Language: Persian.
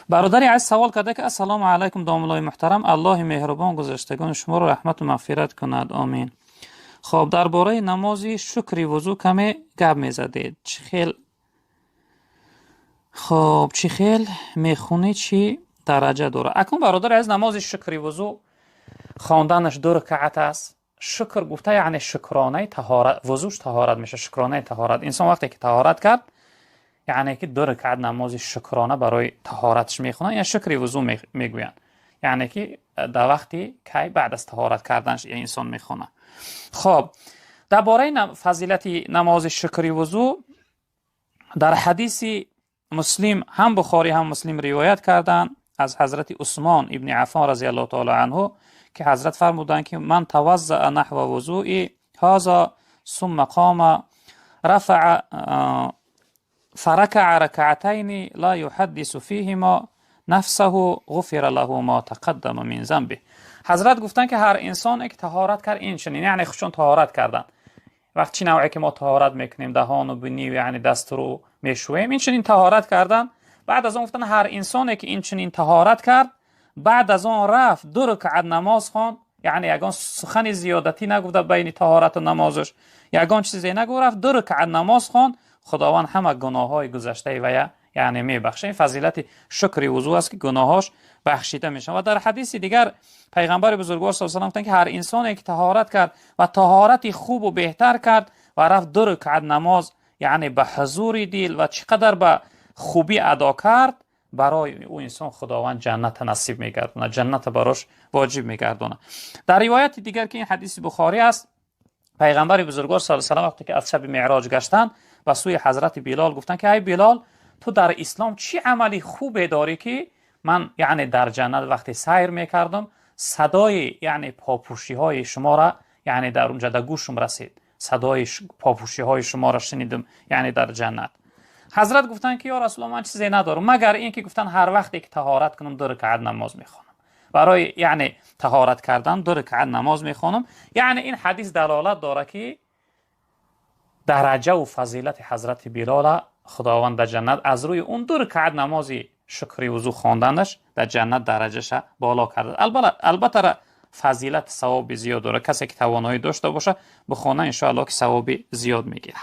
برادری از سوال کرده که السلام علیکم داملای محترم، الله مهربان گذشتگان شما را رحمت و مغفرت کند، آمین. خب درباره نماز شکری وضو کمی گپ میزدید. چی خیل میخونی چی درجه داره؟ اکنون برادر از نماز شکری وضو خواندنش 2 رکعت است. شکر گفته یعنی شکرانه طهارت، وضوش طهارت میشه، شکرانه طهارت. انسان وقتی که طهارت کرد یعنی که 2 رکعت نماز شکرانه برای طهارتش میخونن یا شکری وضو میگوین، یعنی که در وقتی که بعد از طهارت کردنش این انسان میخونه. خب درباره فضیلت نماز شکری وضو در حدیث مسلم، هم بخاری هم مسلم روایت کردن از حضرت عثمان ابن عفان رضی الله تعالی عنه که حضرت فرمودند که من توضأ نحو وضوء هذا ثم قام رفع فركع ركعتين لا يحدث فيهما نفسه غفر له ما تقدم من ذنبه. حضرت گفتن که هر انسان که طهارت کرد این چنین، یعنی خودشون طهارت کردن، وقتی نوعی که ما طهارت میکنیم دهان و بینی یعنی دست رو میشویم، این چنین طهارت کردن. بعد از اون گفتن هر انسانی که این چنین طهارت کرد بعد از اون رفت 2 رکعت نماز خواند، یعنی یگان سخن زیادتی نگفته بین طهارت و نمازش، یگان چیزی نگفت، رفت 2 رکعت نماز خواند، خداوند همه گناههای گذشته و یعنی میبخشه. این فضیلت شکر وضو است که گناهاش بخشیده میشن. و در حدیث دیگر پیغمبر بزرگوار صلی الله علیه و آله گفتند که هر انسانی که طهارت کرد و طهارت خوب و بهتر کرد و رفت 2 رکعت نماز، یعنی به حضور دل و چقدر به خوبی ادا کرد، برای او انسان خداوند جنت نصیب میگردونه، جنت براش واجب میگردونه. در روایت دیگر که این حدیث بخاری است، پیغمبر بزرگوار صلی الله علیه و آله وقتی که از شب معراج گشتند و سوی حضرت بلال گفتند که ای بلال، تو در اسلام چی عملی خوبی داری که من یعنی در جنت وقتی سیر میکردم صدای یعنی پاپوشی های شما را یعنی در اونجا در گوشم رسید، صدای پاپوشی های شما را شنیدم یعنی در جنت. حضرت گفتن که یا رسول الله من چیزی ندارم مگر این که گفتن هر وقتی که طهارت کنم 2 رکعت نماز میخوانم، برای یعنی طهارت کردن 2 رکعت نماز میخوانم. یعنی این حدیث دلالت داره که درجه و فضیلت حضرت بلال خداوند در جنت از روی اون 2 رکعت نماز شکری وضو خواندنش در جنت درجهش بالا کرده. البته فضیلت ثواب زیاد داره، کسی که توانایی داشته باشه بخونه ان شاء الله که ثواب زیاد میگیره.